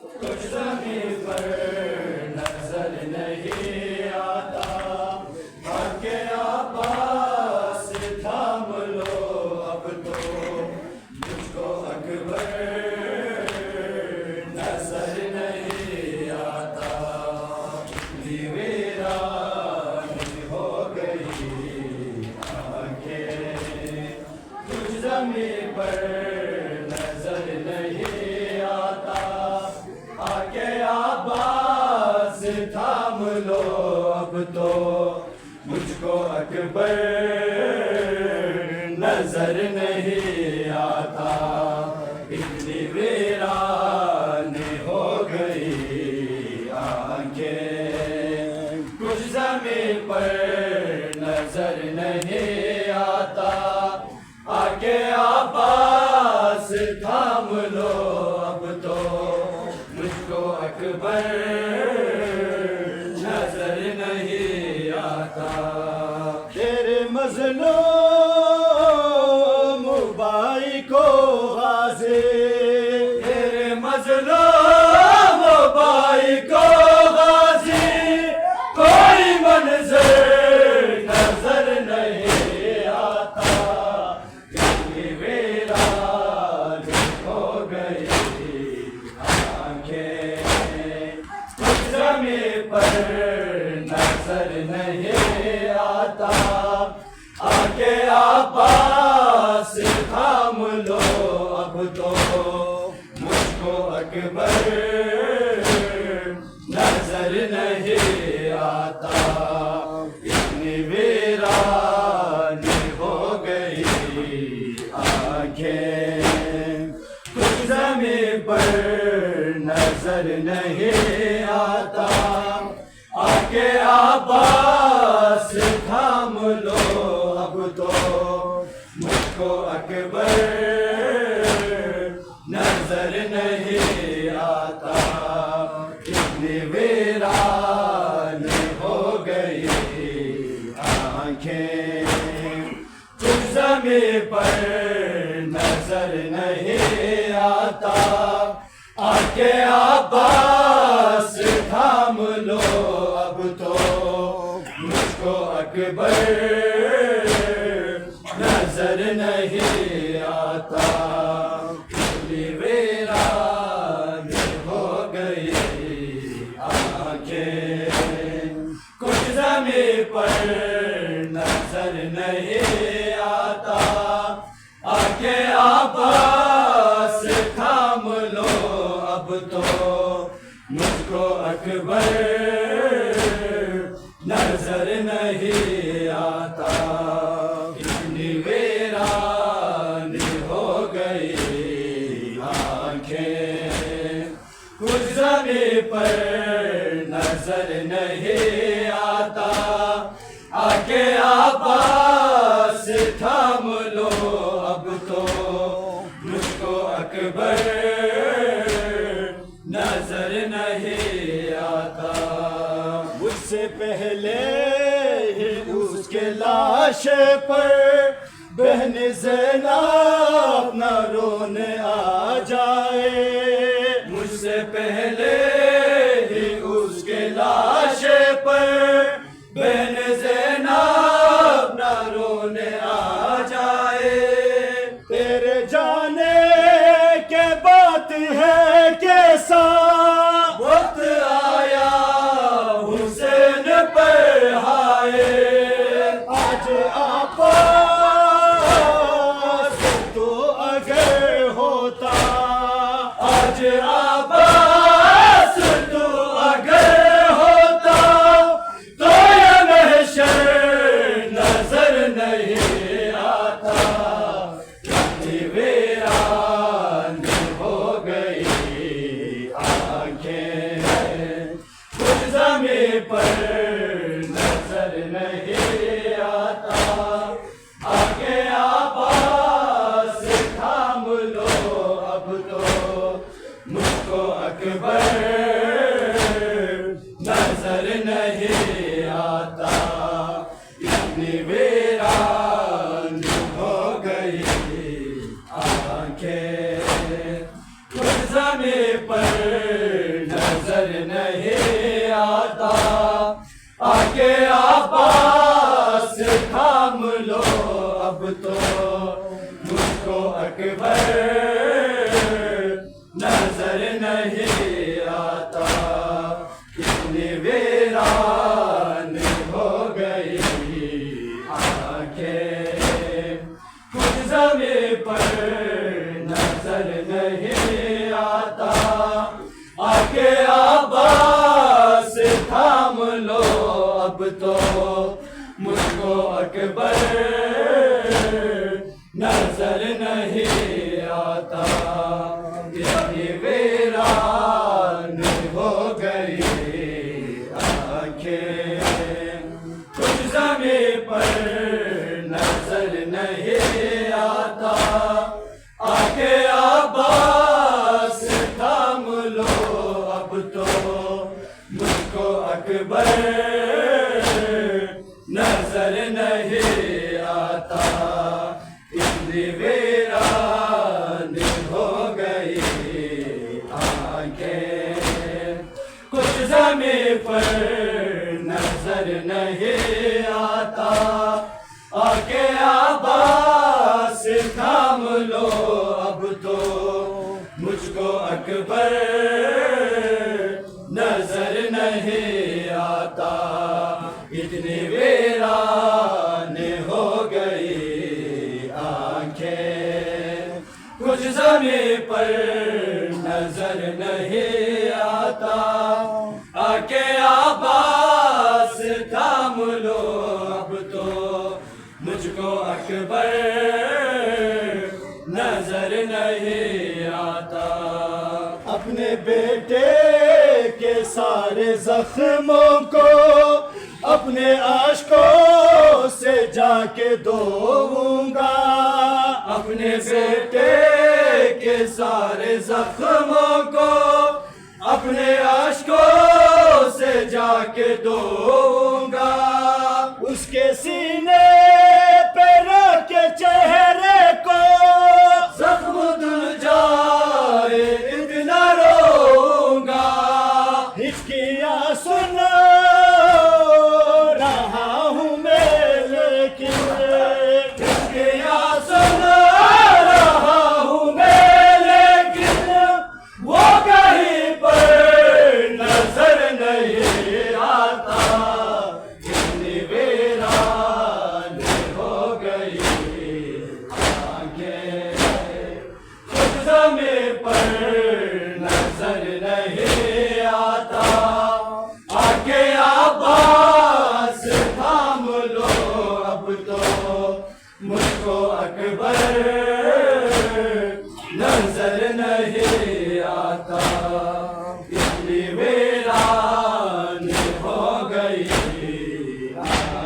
کچھ زمین پر نظر نہیں آتا، حق عباس تھام لو اب تو مجھ کو اکبر نظر نہیں آتا، ویران ہو گئی آنکھیں، کچھ زمین پر نظر نہیں آتا، آکے عباس تھام لو اب تو مجھ کو اکبر نظر نہیں آتا، اتنی ویران ہو گئی آنکھیں، کچھ زمین پر نظر نہیں آتا، آکے عباس تھام لو اب تو مجھ کو اکبر نظر نہیں آتا، تیرے مظلوم بھائی کو غازی، تیرے مظلوم بھائی کو غازی، کوئی منظر نظر نہیں آتا، اتنی ویران ہو گئی آنکھیں، کچھ زمین پر نظر نہیں آتا، آکے عباس تھام لو اب تو مجھ کو اکبر نظر نہیں آتا، اتنی ویران ہو گئی آنکھیں، کچھ زمین پر نظر نہیں آتا، آکے عباس تھام لو اب تو مجھ کو اکبر نظر نہیں آتا، اتنی ویران ہو گئی آنکھیں، کچھ زمین پر نظر نہیں آتا، آکے عباس تھام لو اب تو مجھ کو اکبر نظر نہیں آتا، اتنی ویران ہو گئی آنکھیں، کچھ زمین پر نظر نہیں آتا، آکے عباس تھام لو اب تو مجھ کو اکبر نظر نہیں آتا، اتنی ویران ہو گئی آنکھیں، کچھ زمین پر نظر نہیں آتا، آکے عباس تھام لو اب تو مجھ کو اکبر نظر نہیں آتا، مجھ سے پہلے ہی اس کے لاش پر بہن زینب نہ رونے آ جائے، مجھ سے پہلے ہی اس کے لاش پر بہن زینب نہ رونے آ جائے، تیرے جانے کے بات ہے کیسا وقت آیا حسین پر ہائے، آج عباس تو اگر ہوتا، آج عباس تو اگر ہوتا تو یہ محشر نظر نہیں آتا، اتنی ویران ہو گئی آنکھیں، کچھ زمین پر نظر نہیں آتا، آکے عباس تھام لو اب تو مجھ کو اکبر نظر نہیں آتا، اتنی ویران ہو گئی آنکھیں، کچھ زمین پر نظر نہیں آتا کتنی ویران ہو گئی آنکھیں کچھ زمیں پر نظر نہیں آتا آکے عباس تھام لو اب تو مجھ کو اکبر نظر نہیں آتا کتنی ویران ہو گئی آنکھیں کچھ زمیں پر نظر نہیں آتا آکے عباس تھام لو اب تو مجھ کو اکبر نظر نہیں آتا اتنی ویران ہو گئی آنکھیں کچھ زمیں پر نظر نہیں آتا آکے عباس تھام لو اب تو مجھ کو اکبر نظر نہیں آتا اتنی ویران ہو گئی آنکھیں کچھ زمیں پر نظر نہیں آتا آکے عباس تھام لو اب تو مجھ کو اکبر نظر نہیں آتا اپنے بیٹے کے سارے زخموں کو اپنے اشکوں سے جا کے دھوؤں گا اپنے بیٹے کے سارے زخموں کو اپنے اشکوں سے جا کے دھوؤں گا اس کے سینے پہ رکھ کے چہرے کو زخم دل جائے اتنا روؤں گا ہچکیاں سن رہا ہوں میں لیکن ہچکیاں سن رہا ہوں میں لیکن وہ کہیں پر نظر نہیں آتا کتنی ویران ہو گئی آنکھیں کچھ زمیں پر نظر نہیں آتا آکے عباس تھام لو اب تو مجھ کو اکبر